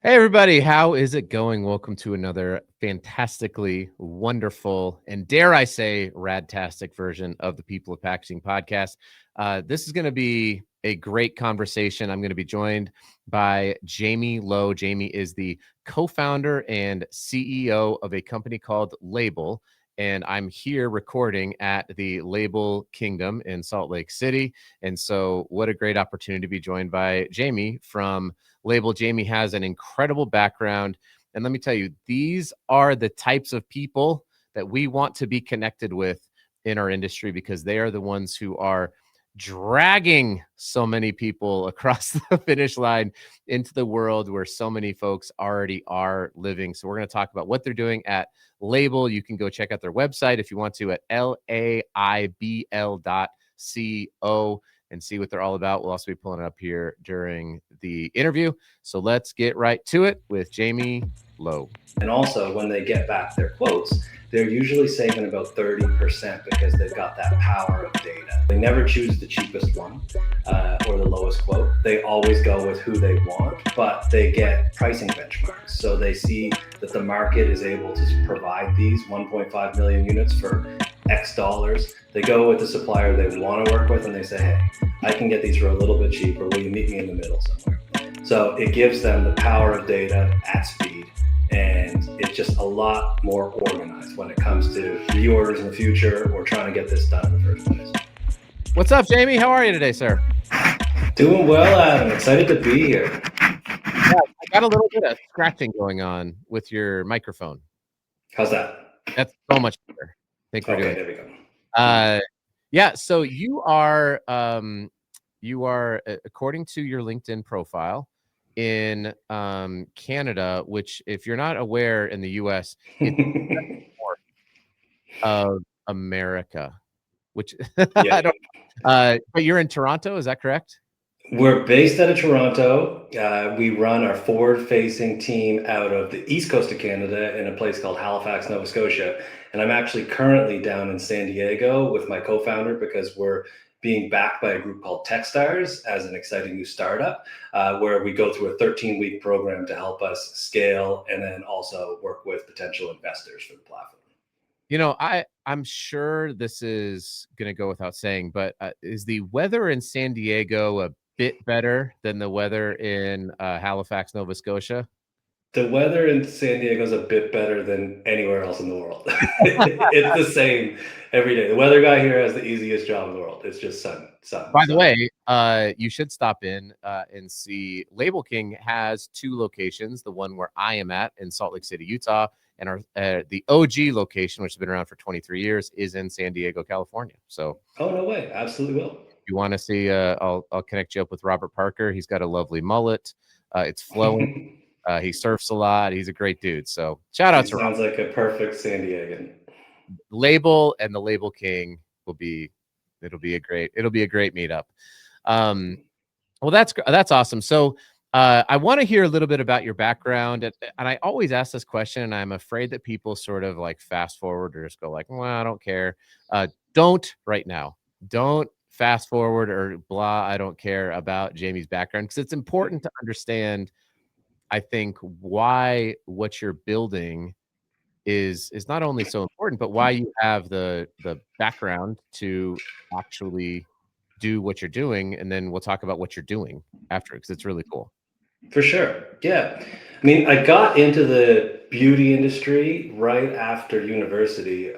Hey, everybody, how is it going? Welcome to another fantastically wonderful and, dare I say, radtastic version of the People of Packaging podcast. This is going to be a great conversation. I'm going to be joined by Jamie Lowe. Jamie is the co founder and CEO of a company called Laibl. And I'm here recording at the Laibl Kingdom in Salt Lake City. And so, what a great opportunity to be joined by Jamie from Laibl. Jamie has an incredible background. And let me tell you, these are the types of people that we want to be connected with in our industry because they are the ones who are dragging so many people across the finish line into the world where so many folks already are living. So we're going to talk about what they're doing at Laibl. You can go check out their website if you want to at laibl.co and see what they're all about. We'll also be pulling it up here during the interview. So let's get right to it with Jamie Lowe. And also, when they get back their quotes, they're usually saving about 30% because they've got that power of data. They never choose the cheapest one or the lowest quote. They always go with who they want, but they get pricing benchmarks. So they see that the market is able to provide these 1.5 million units for X dollars. They go with the supplier they want to work with and they say, hey, I can get these for a little bit cheaper. Will you meet me in the middle somewhere? So it gives them the power of data at speed. And it's just a lot more organized when it comes to reorders in the future or trying to get this done in the first place. What's up, Jamie? How are you today, sir? Doing well, Adam. Excited to be here. Yeah, I got a little bit of scratching going on with your microphone. How's that? That's so much better. I think we're doing. There we go. Yeah. So you are, according to your LinkedIn profile, in Canada, which, if you're not aware, in the US, it's more of America, which Yeah. I don't. But you're in Toronto, is that correct? We're based out of Toronto. We run our forward-facing team out of the east coast of Canada in a place called Halifax, Nova Scotia. And I'm actually currently down in San Diego with my co-founder because we're being backed by a group called Techstars as an exciting new startup, where we go through a 13-week program to help us scale and then also work with potential investors for the platform. You know, I'm sure this is going to go without saying, but is the weather in San Diego a bit better than the weather in Halifax, Nova Scotia? The weather in San Diego is a bit better than anywhere else in the world. It's the same every day. The weather guy here has the easiest job in the world. It's just sun. By the way, you should stop in and see. Laibl King has two locations. The one where I am at in Salt Lake City, Utah, and our the OG location, which has been around for 23 years, is in San Diego, California. So, oh no way, absolutely will. If you want to see, I'll connect you up with Robert Parker. He's got a lovely mullet. It's flowing. He surfs a lot. He's a great dude. So shout out to Sounds like a perfect San Diegan. Laibl and the Laibl King it'll be a great meetup. Well, that's awesome. So I want to hear a little bit about your background, and I always ask this question, and I'm afraid that people sort of like fast forward or just go like, well, I don't care. Don't right now. Don't fast forward or blah. I don't care about Jamie's background because it's important to understand, I think, why what you're building is not only so important, but why you have the background to actually do what you're doing, and then we'll talk about what you're doing after because it's really cool. For sure. Yeah. I mean, I got into the beauty industry right after university,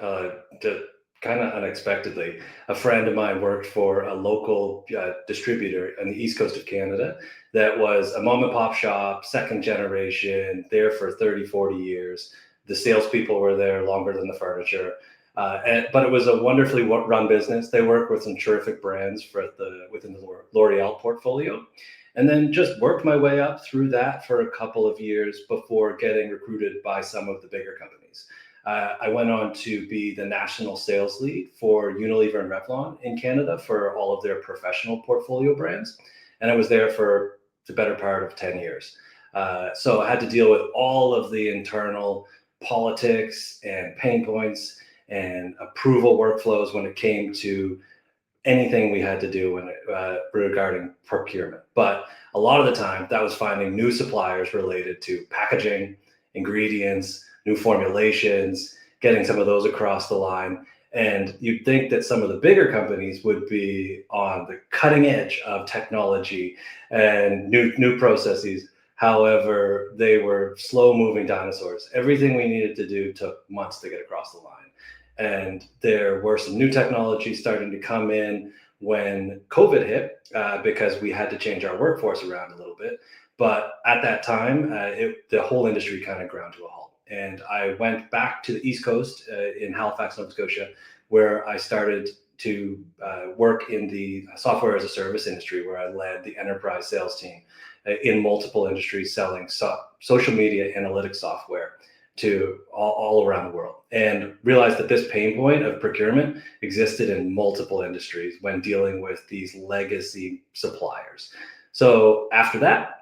kind of unexpectedly. A friend of mine worked for a local distributor on the east coast of Canada that was a mom and pop shop, second generation, there for 30, 40 years. The salespeople were there longer than the furniture. But it was a wonderfully run business. They work with some terrific brands within the L'Oreal portfolio. And then just worked my way up through that for a couple of years before getting recruited by some of the bigger companies. I went on to be the national sales lead for Unilever and Revlon in Canada for all of their professional portfolio brands. And I was there for the better part of 10 years. So I had to deal with all of the internal politics and pain points and approval workflows when it came to anything we had to do regarding procurement. But a lot of the time, that was finding new suppliers related to packaging, ingredients, new formulations, getting some of those across the line. And you'd think that some of the bigger companies would be on the cutting edge of technology and new processes. However, they were slow moving dinosaurs. Everything we needed to do took months to get across the line. And there were some new technologies starting to come in when COVID hit, because we had to change our workforce around a little bit. But at that time, the whole industry kind of ground to a halt. And I went back to the East Coast, in Halifax, Nova Scotia, where I started to work in the software as a service industry, where I led the enterprise sales team in multiple industries selling social media analytics software to all around the world, and realized that this pain point of procurement existed in multiple industries when dealing with these legacy suppliers. So after that,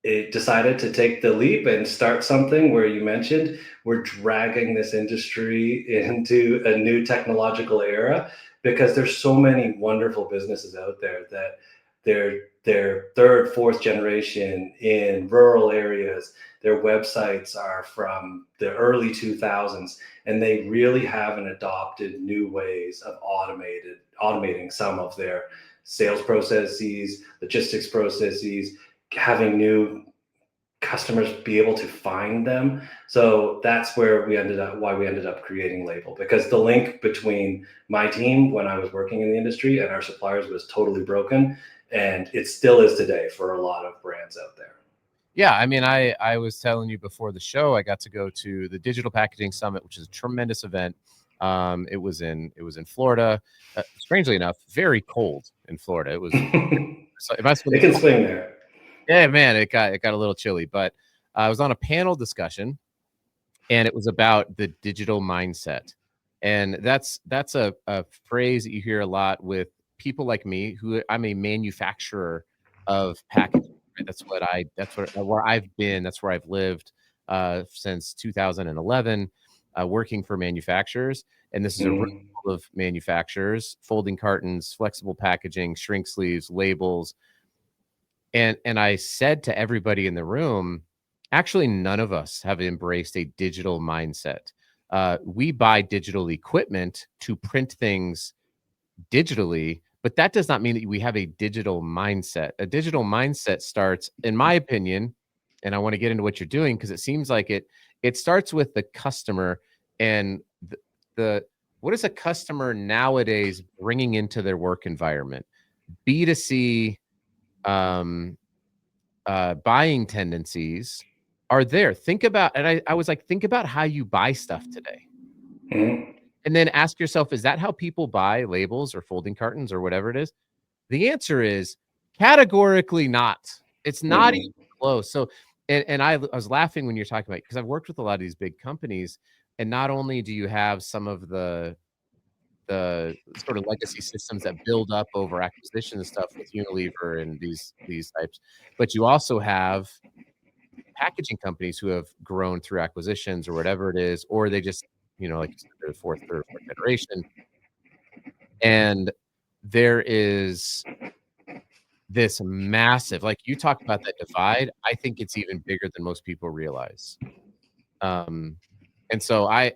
it decided to take the leap and start something where you mentioned we're dragging this industry into a new technological era, because there's so many wonderful businesses out there that they're third, fourth generation in rural areas. Their websites are from the early 2000s, and they really haven't adopted new ways of automating some of their sales processes, logistics processes, having new customers be able to find them. So that's why we ended up creating Laibl, because the link between my team when I was working in the industry and our suppliers was totally broken, and it still is today for a lot of brands out there. Yeah, I mean, I was telling you before the show, I got to go to the Digital Packaging Summit, which is a tremendous event. It was in Florida. Strangely enough, very cold in Florida. It was so it must have It been can the, swing there. yeah, man, it got a little chilly, but I was on a panel discussion, and it was about the digital mindset. And that's a phrase that you hear a lot with people like me, who I'm a manufacturer of packaging. Right? That's what where I've been. That's where I've lived since 2011, working for manufacturers. And this is a room Mhm. full of manufacturers, folding cartons, flexible packaging, shrink sleeves, labels, and I said to everybody in the room, actually, none of us have embraced a digital mindset. We buy digital equipment to print things digitally, but that does not mean that we have a digital mindset. A digital mindset starts, in my opinion, and I want to get into what you're doing because it seems like it starts with the customer and the what is a customer nowadays bringing into their work environment? B2C um, buying tendencies are there. Think about, and I was like, think about how you buy stuff today. Mhm. And then ask yourself, is that how people buy labels or folding cartons or whatever it is? The answer is categorically not. It's not even Mhm. close. So, and I was laughing when you're talking about, because I've worked with a lot of these big companies, and not only do you have some of the sort of legacy systems that build up over acquisition and stuff with Unilever and these types, but you also have packaging companies who have grown through acquisitions or whatever it is, or they just, like you said, they're the fourth, third, or fourth generation. And there is this massive, like you talk about that divide, I think it's even bigger than most people realize. Um, and so I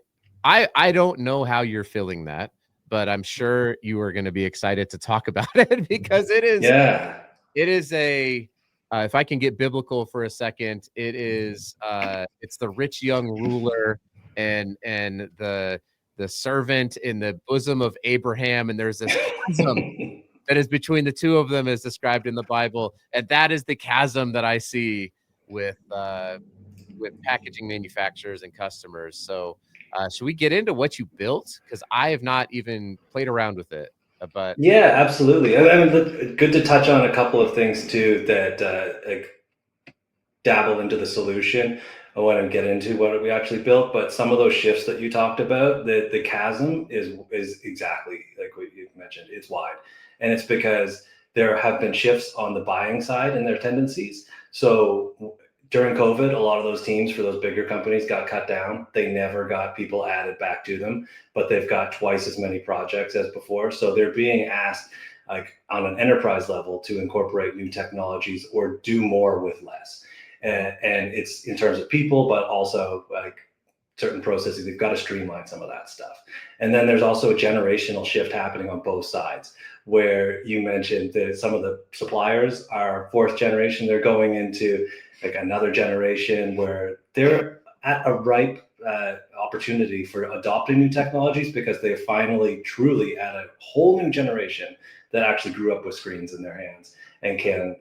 don't know how you're feeling that, but I'm sure you are going to be excited to talk about it because Yeah. it is a if I can get biblical for a second, it's the rich young ruler and the servant in the bosom of Abraham, and there's this chasm that is between the two of them as described in the Bible, and that is the chasm that I see with packaging manufacturers and customers. So, should we get into what you built? Because I have not even played around with it, but Yeah, absolutely. I mean, look, good to touch on a couple of things too that like dabble into the solution. I want to get into what we actually built, but some of those shifts that you talked about, the chasm is exactly like what you mentioned. It's wide, and it's because there have been shifts on the buying side and their tendencies. So during COVID, a lot of those teams for those bigger companies got cut down. They never got people added back to them, but they've got twice as many projects as before. So they're being asked, like on an enterprise level, to incorporate new technologies or do more with less. And it's in terms of people, but also like certain processes, they've got to streamline some of that stuff. And then there's also a generational shift happening on both sides, where you mentioned that some of the suppliers are fourth generation. They're going into like another generation where they're at a ripe opportunity for adopting new technologies, because they're finally truly at a whole new generation that actually grew up with screens in their hands and can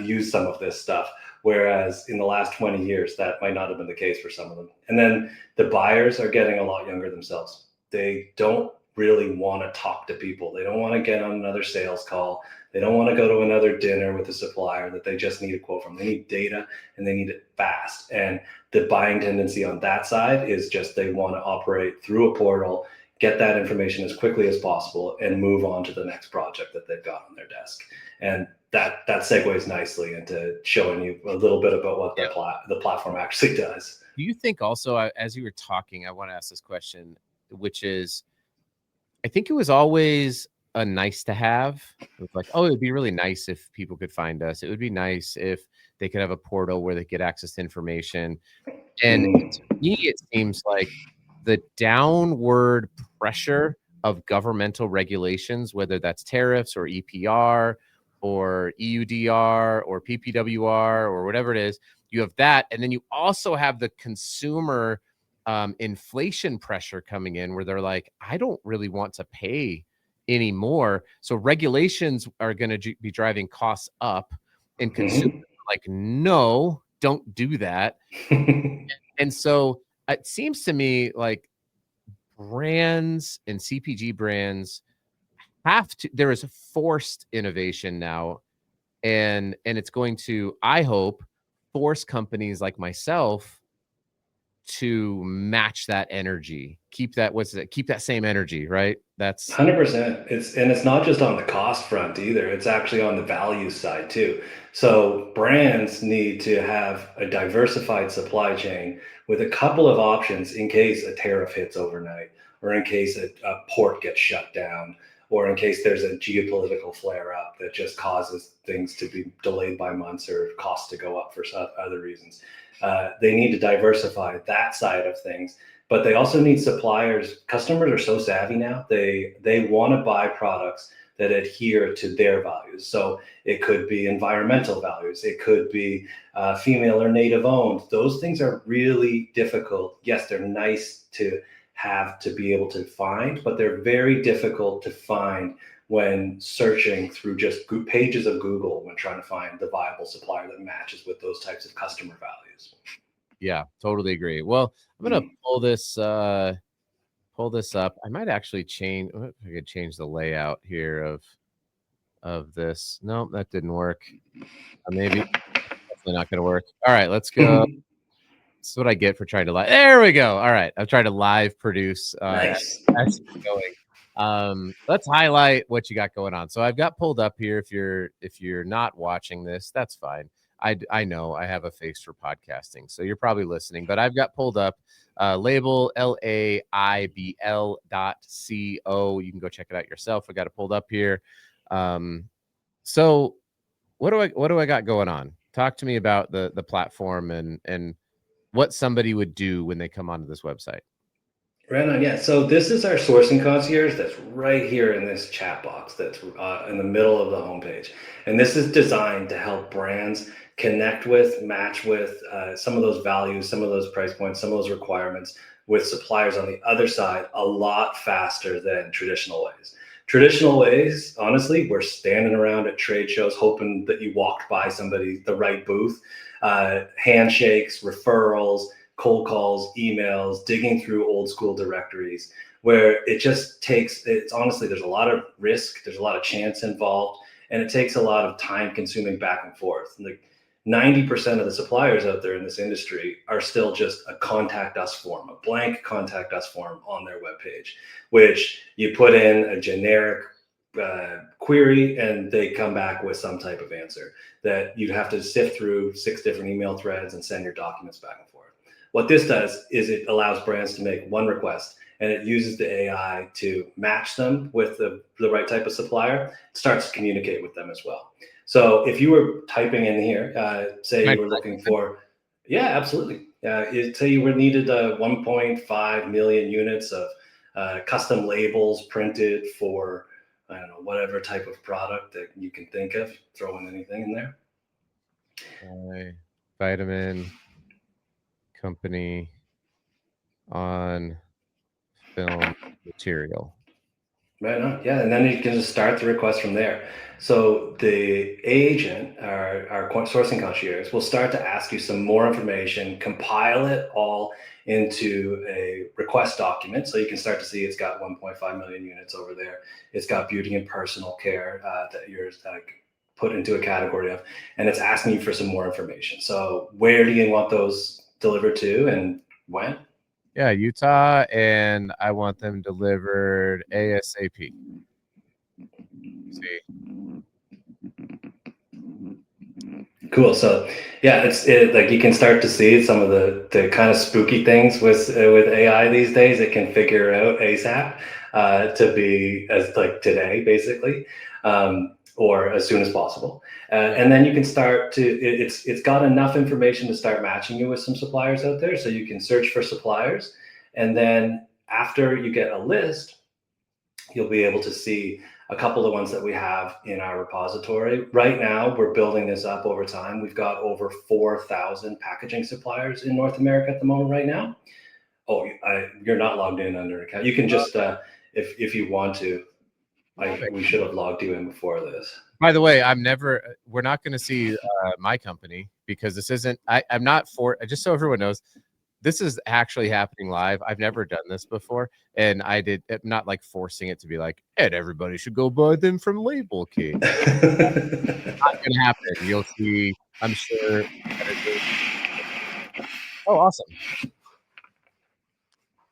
use some of this stuff. Whereas in the last 20 years, that might not have been the case for some of them. And then the buyers are getting a lot younger themselves. They don't really want to talk to people. They don't want to get on another sales call. They don't want to go to another dinner with a supplier that they just need a quote from. They need data, and they need it fast. And the buying tendency on that side is just they want to operate through a portal, get that information as quickly as possible, and move on to the next project that they've got on their desk. And that segues nicely into showing you a little bit about what the platform actually does. Do you think also, as you were talking, I want to ask this question, which is, I think it was always a nice to have. It was like, oh, it would be really nice if people could find us. It would be nice if they could have a portal where they get access to information. And to me, it seems like the downward pressure of governmental regulations, whether that's tariffs or EPR or EUDR or PPWR or whatever it is, you have that. And then you also have the consumer inflation pressure coming in, where they're like, I don't really want to pay anymore. So regulations are going to be driving costs up, and consumers are like, no, don't do that. And so it seems to me like brands and CPG brands have to, there is forced innovation now. And it's going to, I hope, force companies like myself to match that energy, keep that, keep that same energy, right? That's 100%. It's not just on the cost front either. It's actually on the value side too. So brands need to have a diversified supply chain with a couple of options in case a tariff hits overnight, or in case a port gets shut down, or in case there's a geopolitical flare up that just causes things to be delayed by months or costs to go up for other reasons. They need to diversify that side of things, but they also need suppliers. Customers are so savvy now. They want to buy products that adhere to their values. So it could be environmental values. It could be female or native owned. Those things are really difficult. Yes, they're nice to have to be able to find, but they're very difficult to find when searching through just pages of Google, when trying to find the viable supplier that matches with those types of customer values. Yeah, totally agree. Well, I'm gonna pull this up. I might actually change. I could change the layout here of this. No, that didn't work. Maybe definitely not gonna work. All right, let's go. That's what I get for trying to live. There we go. All right, I'm trying to live produce Nice. as going. Let's highlight what you got going on. So I've got pulled up here. If you're not watching this, that's fine. I know I have a face for podcasting, so you're probably listening, but I've got pulled up Laibl, Laibl.co. You can go check it out yourself. I got it pulled up here. So what do I got going on? Talk to me about the platform and what somebody would do when they come onto this website. Right on, yeah. So this is our sourcing concierge that's right here in this chat box that's in the middle of the homepage. And this is designed to help brands connect with, match with some of those values, some of those price points, some of those requirements with suppliers on the other side a lot faster than traditional ways. Traditional ways, honestly, we're standing around at trade shows hoping that you walked by somebody, the right booth, handshakes, referrals, cold calls, emails, digging through old school directories, where it just takes, it's honestly, there's a lot of risk, there's a lot of chance involved, and it takes a lot of time consuming back and forth. Like 90% of the suppliers out there in this industry are still just a contact us form, a blank contact us form on their webpage, which you put in a generic query, and they come back with some type of answer that you'd have to sift through 6 different email threads and send your documents back and forth. What this does is it allows brands to make one request, and it uses the AI to match them with the right type of supplier. It starts to communicate with them as well. So if you were typing in here, say you were looking for, yeah, absolutely. Say you were needed 1.5 million units of custom labels printed for, I don't know, whatever type of product that you can think of, throw in anything in there. Vitamin company on film material. Right on. Yeah, and then you can just start the request from there. So the agent, our sourcing concierge, will start to ask you some more information, compile it all into a request document. So you can start to see it's got 1.5 million units over there. It's got beauty and personal care that you're put into a category of, and it's asking you for some more information. So where do you want those delivered to and when? Yeah, Utah, and I want them delivered ASAP. See. Cool. So yeah, it's like you can start to see some of the kind of spooky things with AI these days. It can figure out ASAP to be as like today, basically, or as soon as possible. And then you can start to it's got enough information to start matching you with some suppliers out there. So you can search for suppliers, and then after you get a list, you'll be able to see a couple of the ones that we have in our repository. Right now, we're building this up over time. We've got over 4,000 packaging suppliers in North America at the moment right now. Oh, you're not logged in under an account. You can just, if you want to, we should have logged you in before this. By the way, we're not going to see my company because this isn't, I'm not just so everyone knows, this is actually happening live. I've never done this before. And I'm not like forcing it to be like, and everybody should go buy them from Laibl King. Not going to happen. You'll see, I'm sure. Oh, awesome.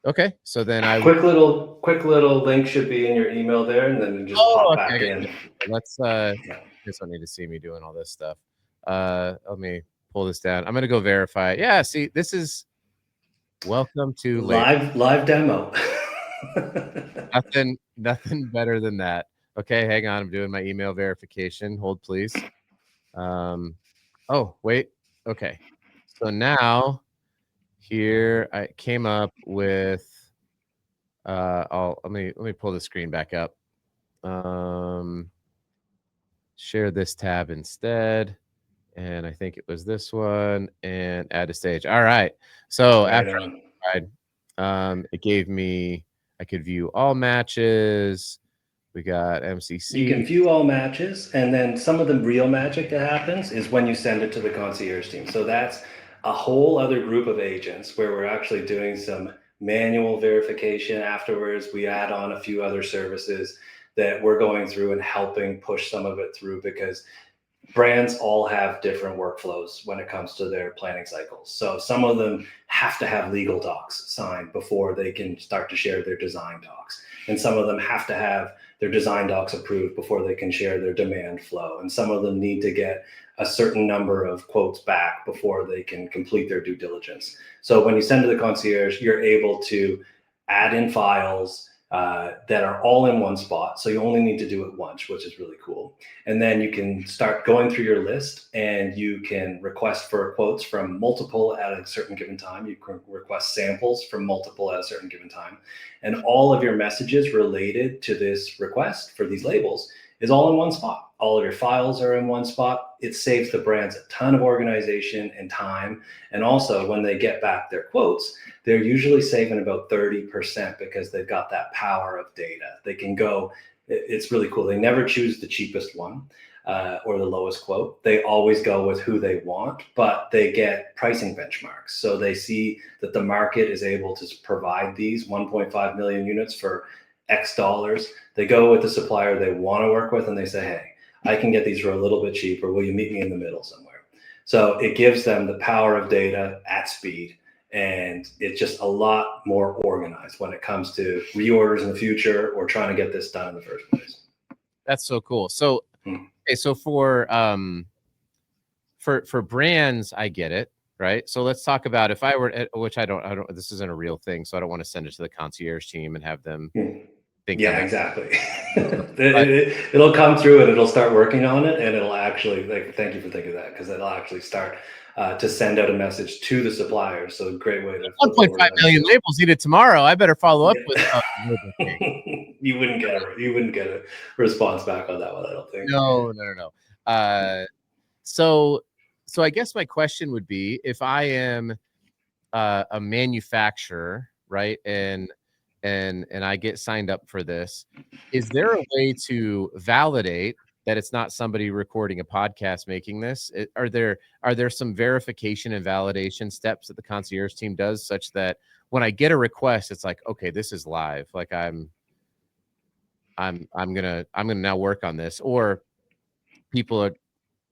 Okay. So then quick little link should be in your email there, and then you just pop back in. Let's you guys don't need to see me doing all this stuff. Let me pull this down. I'm gonna go verify. Yeah, see, this is welcome to live demo. Nothing better than that. Okay, hang on. I'm doing my email verification. Hold, please. Oh, wait. Okay. So now here I came up with let me pull the screen back up. Share this tab instead. And I think it was this one, and add a stage. All right. So after I tried, it gave me, I could view all matches. We got MCC. You can view all matches, and then some of the real magic that happens is when you send it to the concierge team. So that's a whole other group of agents where we're actually doing some manual verification afterwards. We add on a few other services that we're going through and helping push some of it through, because brands all have different workflows when it comes to their planning cycles. So some of them have to have legal docs signed before they can start to share their design docs. And some of them have to have their design docs approved before they can share their demand flow. And some of them need to get a certain number of quotes back before they can complete their due diligence. So when you send to the concierge, you're able to add in files that are all in one spot. So you only need to do it once, which is really cool. And then you can start going through your list, and you can request for quotes from multiple at a certain given time. You can request samples from multiple at a certain given time. And all of your messages related to this request for these labels is all in one spot. All of your files are in one spot. It saves the brands a ton of organization and time. And also, when they get back their quotes, they're usually saving about 30% because they've got that power of data. They can go, it's really cool. They never choose the cheapest one or the lowest quote. They always go with who they want, but they get pricing benchmarks. So they see that the market is able to provide these 1.5 million units for X dollars. They go with the supplier they want to work with, and they say, hey, I can get these for a little bit cheaper. Will you meet me in the middle somewhere? So it gives them the power of data at speed. And it's just a lot more organized when it comes to reorders in the future or trying to get this done in the first place. That's so cool. So, Mm. okay, so for brands, I get it, right? So let's talk about if I were, which I don't. This isn't a real thing, so I don't want to send it to the concierge team and have them Mm. think Yeah, I'm. exactly. But It'll come through and it'll start working on it, and it'll actually like. Thank you for thinking of that, because it'll actually start to send out a message to the suppliers. So a great way to flip the 1.5 word on million sales. labels needed tomorrow. I better follow up Yeah. with label thing. You wouldn't get a response back on that one, I don't think. No. So so I guess my question would be, if I am a manufacturer, right, and I get signed up for this, is there a way to validate that it's not somebody recording a podcast making this? Are there some verification and validation steps that the concierge team does, such that when I get a request, it's like, okay, this is live. Like I'm gonna now work on this, or people are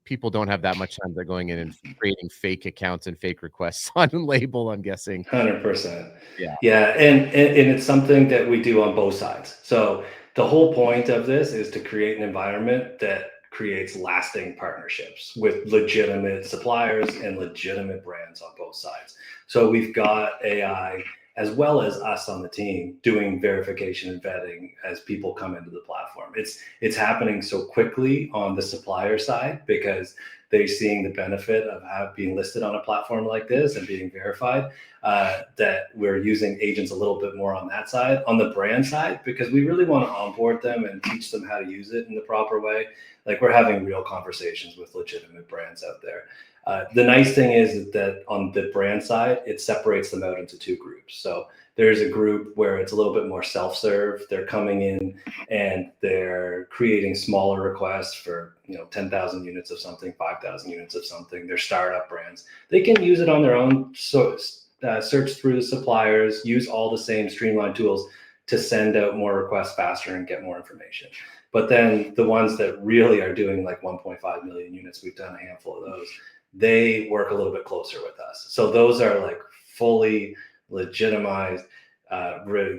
people don't have that much time. They're going in and creating fake accounts and fake requests on Label, I'm guessing. 100%. Yeah. Yeah, and it's something that we do on both sides. So the whole point of this is to create an environment that creates lasting partnerships with legitimate suppliers and legitimate brands on both sides. So we've got AI as well as us on the team doing verification and vetting as people come into the platform. It's happening so quickly on the supplier side because they're seeing the benefit of being listed on a platform like this and being verified, that we're using agents a little bit more on that side. On the brand side, because we really want to onboard them and teach them how to use it in the proper way. Like, we're having real conversations with legitimate brands out there. The nice thing is that on the brand side, it separates them out into two groups. So there's a group where it's a little bit more self-serve. They're coming in and they're creating smaller requests for 10,000 units of something, 5,000 units of something. They're startup brands. They can use it on their own. So search through the suppliers, use all the same streamlined tools to send out more requests faster and get more information. But then the ones that really are doing like 1.5 million units, we've done a handful of those, they work a little bit closer with us. So those are like fully legitimized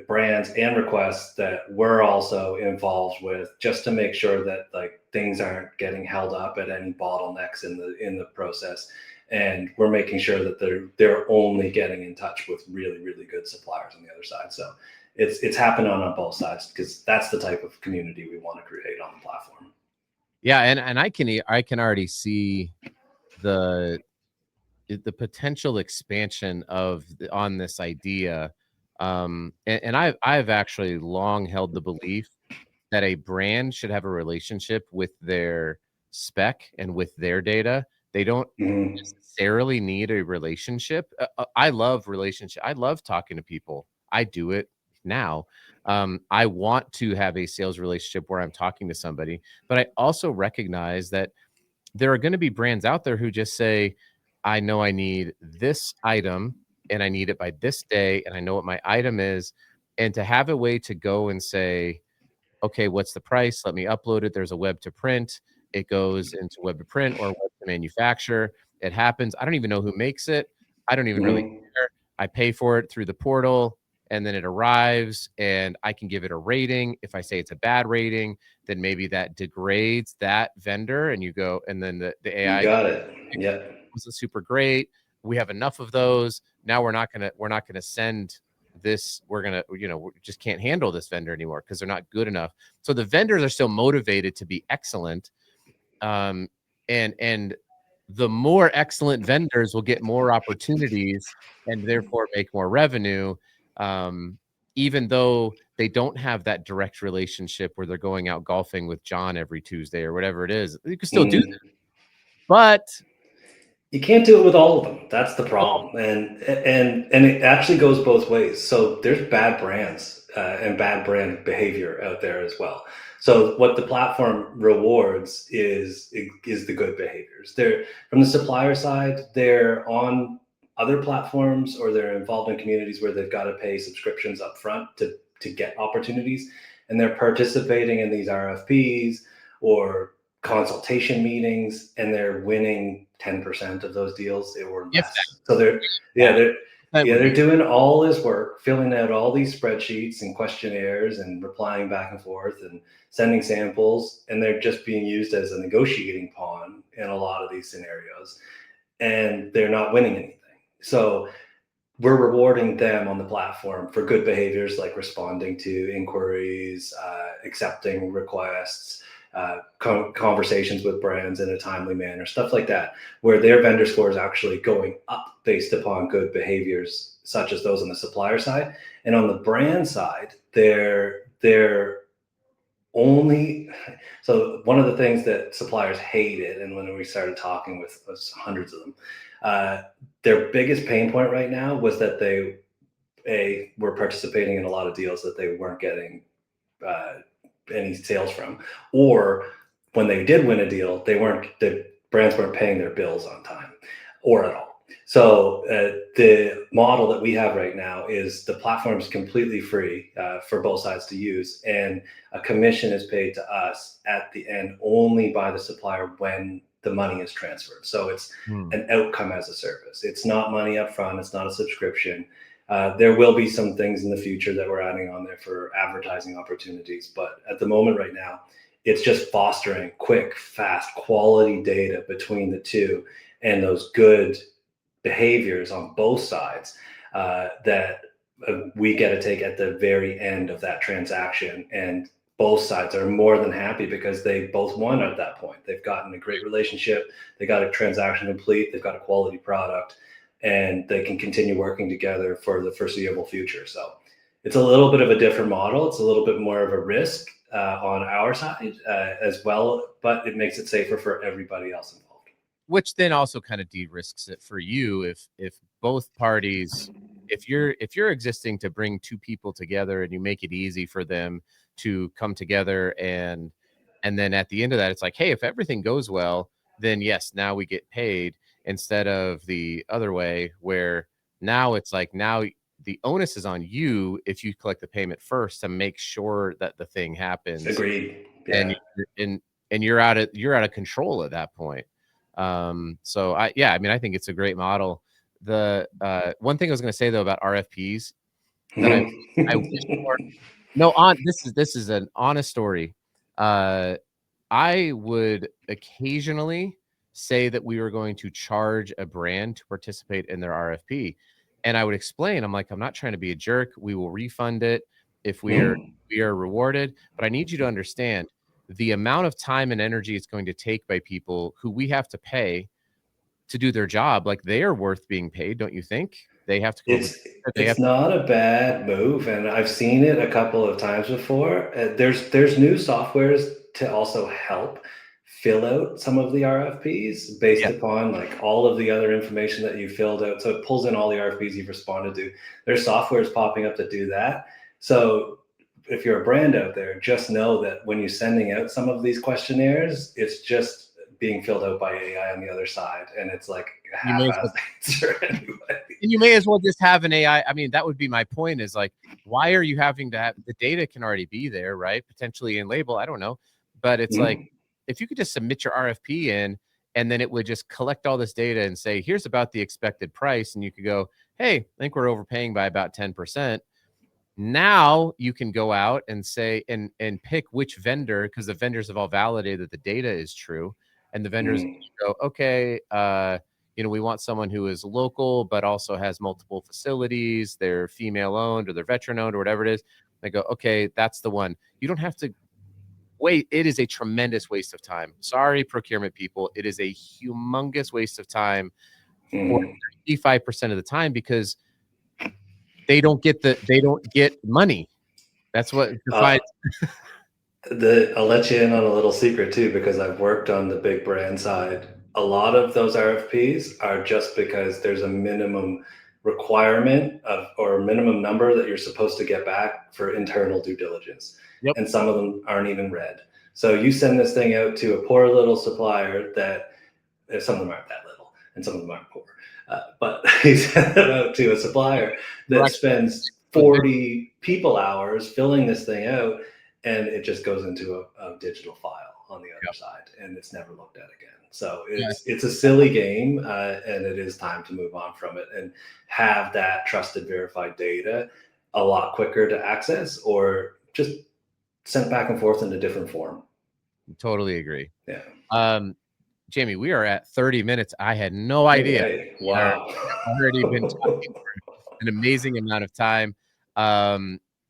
brands and requests that we're also involved with, just to make sure that like things aren't getting held up at any bottlenecks in the process, and we're making sure that they're only getting in touch with really, really good suppliers on the other side. So it's happening on both sides, because that's the type of community we want to create on the platform. Yeah, and I can already see the the potential expansion on this idea. And I've actually long held the belief that a brand should have a relationship with their spec and with their data. They don't Mm-hmm. necessarily need a relationship. I love relationship. I love talking to people. I do it now. I want to have a sales relationship where I'm talking to somebody, but I also recognize that there are going to be brands out there who just say, I know I need this item and I need it by this day, and I know what my item is. And to have a way to go and say, okay, what's the price? Let me upload it. There's a web to print. It goes into web to print or web to manufacture. It happens. I don't even know who makes it. I don't even really Mm-hmm. care. I pay for it through the portal, and then it arrives and I can give it a rating. If I say it's a bad rating, then maybe that degrades that vendor, and you go, and then the You AI got it. Yep. wasn't super great. We have enough of those. Now we're not gonna send this. We're gonna, we just can't handle this vendor anymore because they're not good enough. So the vendors are still motivated to be excellent. Um, and the more excellent vendors will get more opportunities and therefore make more revenue. Um, Even though they don't have that direct relationship where they're going out golfing with John every Tuesday or whatever it is, you can still do that. Mm. But You can't do it with all of them. That's the no, problem, and it actually goes both ways. So there's bad brands and bad brand behavior out there as well. So what the platform rewards is the good behaviors. They're from the supplier side. They're on other platforms, or they're involved in communities where they've got to pay subscriptions up front to get opportunities, and they're participating in these RFPs or consultation meetings, and they're winning 10% of those deals or if less. So they're, yeah, that. That Yeah, would they're be doing all this work, filling out all these spreadsheets and questionnaires and replying back and forth and sending samples, and they're just being used as a negotiating pawn in a lot of these scenarios, and they're not winning anything. So we're rewarding them on the platform for good behaviors like responding to inquiries, accepting requests, conversations with brands in a timely manner, stuff like that, where their vendor score is actually going up based upon good behaviors, such as those on the supplier side. And on the brand side, they're only so one of the things that suppliers hated, and when we started talking with hundreds of them, uh, their biggest pain point right now was that they were participating in a lot of deals that they weren't getting uh, any sales from, or when they did win a deal, the brands weren't paying their bills on time or at all. So the model that we have right now is the platform is completely free for both sides to use, and a commission is paid to us at the end only by the supplier when the money is transferred. So it's an outcome as a service. It's not money up front. It's not a subscription. There will be some things in the future that we're adding on there for advertising opportunities, but at the moment right now, it's just fostering quick, fast, quality data between the two and those good behaviors on both sides that we get to take at the very end of that transaction. And both sides are more than happy because they both won at that point. They've gotten a great relationship. They got a transaction complete. They've got a quality product, and they can continue working together for the foreseeable future. So it's a little bit of a different model. It's a little bit more of a risk on our side as well, but it makes it safer for everybody else involved. which then also kind of de-risks it for you if both parties, if you're existing to bring two people together and you make it easy for them to come together, and then at the end of that it's like, hey, if everything goes well, then yes, now we get paid, instead of the other way where now it's like, now the onus is on you if you collect the payment first to make sure that the thing happens, Agreed. and Yeah. you're out of control at that point. So I mean, I think it's a great model. The one thing I was going to say though about RFPs that I wish for, no, on this is an honest story. I would occasionally say that we were going to charge a brand to participate in their RFP, and I would explain, I'm like, I'm not trying to be a jerk. We will refund it if we are rewarded, but I need you to understand the amount of time and energy it's going to take by people who we have to pay to do their job. Like, they are worth being paid, don't you think? They have to come up with, It's they have it's not a bad move, and I've seen it a couple of times before. There's new softwares to also help fill out some of the RFPs based yeah, upon like all of the other information that you filled out. So it pulls in all the RFPs you've responded to. There's softwares popping up that do that. So if you're a brand out there, just know that when you're sending out some of these questionnaires, it's just being filled out by AI on the other side, and it's like a you may as well, half-assed answer anyway. and you may as well just have an AI. I mean, that would be my point, is like, why are you having to have, the data can already be there, right? Potentially in Laibl, I don't know. But it's like, Mhm. if you could just submit your RFP in, and then it would just collect all this data and say, here's about the expected price. And you could go, hey, I think we're overpaying by about 10%. Now you can go out and say, and pick which vendor, because the vendors have all validated that the data is true. And the vendors Mm. go, okay, we want someone who is local but also has multiple facilities. They're female owned or they're veteran owned or whatever it is. They go, okay, that's the one. You don't have to wait. It is a tremendous waste of time. Sorry, procurement people. It is a humongous waste of time for Mm. 95% of the time, because they don't get money. That's what Uh, defines. I'll let you in on a little secret too, because I've worked on the big brand side. A lot of those RFPs are just because there's a minimum requirement of or a minimum number that you're supposed to get back for internal due diligence, Yep. and some of them aren't even read. So you send this thing out to a poor little supplier that some of them aren't that little, and some of them aren't poor. But he sent it out to a supplier We're that actually spends with big, 40 people hours filling this thing out, and it just goes into a digital file. on the other side, and it's never looked at again. So Yeah. it's a silly game, and it is time to move on from it and have that trusted, verified data a lot quicker to access, or just sent back and forth in a different form. Totally agree. Yeah. Jamie, we are at 30 minutes. I had no No idea. way. We are Wow. already been talking an amazing amount of time.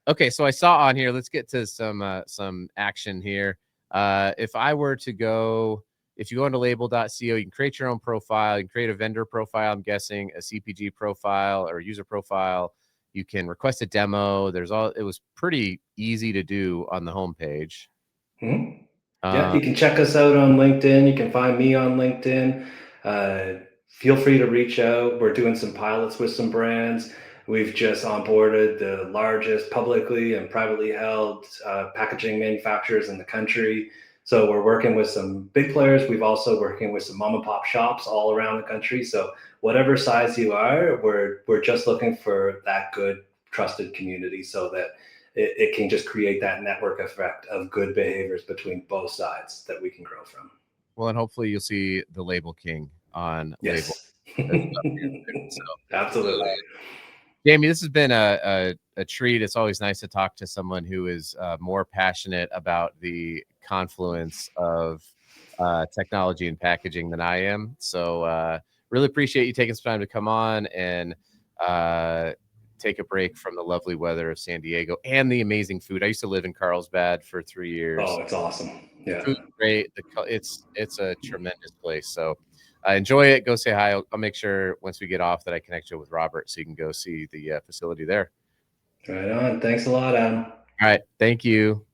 Okay, so I saw on here. Let's get to some action here. If I were to go, if you go into Laibl.co, you can create your own profile. You can create a vendor profile. I'm guessing a CPG profile or user profile. You can request a demo. There's all. It was pretty easy to do on the homepage. Mhm. Yeah, you can check us out on LinkedIn. You can find me on LinkedIn. Feel free to reach out. We're doing some pilots with some brands. We've just onboarded the largest publicly and privately held packaging manufacturers in the country. So we're working with some big players. We've also working with some mom and pop shops all around the country. So whatever size you are, we're just looking for that good, trusted community, so that it can just create that network effect of good behaviors between both sides that we can grow from. Well, and hopefully you'll see the Laibl King on Laibl. Yes. So, Absolutely. Jamie, this has been a treat. It's always nice to talk to someone who is more passionate about the confluence of technology and packaging than I am. So, really appreciate you taking some time to come on and take a break from the lovely weather of San Diego and the amazing food. I used to live in Carlsbad for 3 years. Oh, it's awesome. Yeah. Food's great. It's a tremendous place. So enjoy it. Go say hi. I'll make sure once we get off that I connect you with Robert so you can go see the facility there. Right on. Thanks a lot, Adam. All right. Thank you.